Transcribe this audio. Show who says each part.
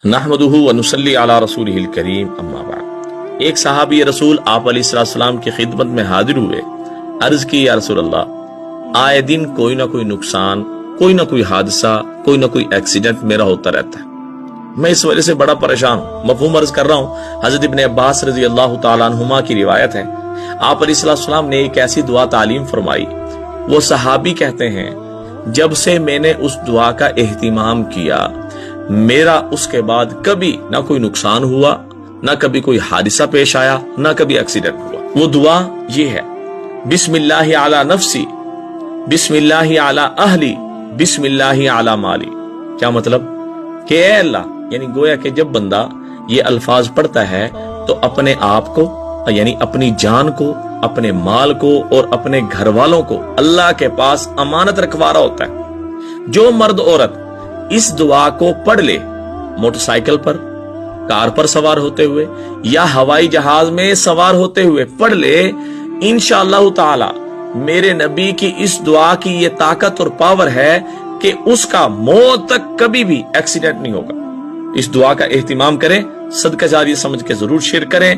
Speaker 1: نحمدہ ونصلی علی رسولہ الکریم اما بعد۔ ایک صحابی رسول آپ علیہ السلام کی خدمت میں حاضر ہوئے، عرض کی یا رسول اللہ، آئے دن کوئی نہ کوئی نقصان، کوئی نہ کوئی حادثہ، کوئی نہ کوئی ایکسیڈنٹ میرا ہوتا رہتا ہے، میں اس وجہ سے بڑا پریشان ہوں۔ مفہوم عرض کر رہا ہوں، حضرت ابن عباس رضی اللہ تعالیٰ عنہما کی روایت ہے، آپ علیہ السلام نے ایک ایسی دعا تعلیم فرمائی، وہ صحابی کہتے ہیں جب سے میں نے اس دعا کا اہتمام کیا، میرا اس کے بعد کبھی نہ کوئی نقصان ہوا، نہ کبھی کوئی حادثہ پیش آیا، نہ کبھی ایکسیڈنٹ ہوا۔ وہ دعا یہ ہے، بسم اللہ علی نفسی، بسم اللہ علی اہلی، بسم اللہ علی مالی۔ کیا مطلب کہ اے اللہ، یعنی گویا کہ جب بندہ یہ الفاظ پڑھتا ہے تو اپنے آپ کو، یعنی اپنی جان کو، اپنے مال کو اور اپنے گھر والوں کو اللہ کے پاس امانت رکھوا رہا ہوتا ہے۔ جو مرد عورت اس دعا کو پڑھ لے، موٹر سائیکل پر، کار پر سوار ہوتے ہوئے یا ہوائی جہاز میں سوار ہوتے ہوئے پڑھ لے، انشاءاللہ تعالی میرے نبی کی اس دعا کی یہ طاقت اور پاور ہے کہ اس کا موت تک کبھی بھی ایکسیڈنٹ نہیں ہوگا۔ اس دعا کا اہتمام کریں، صدقہ جاریہ سمجھ کے ضرور شیئر کریں۔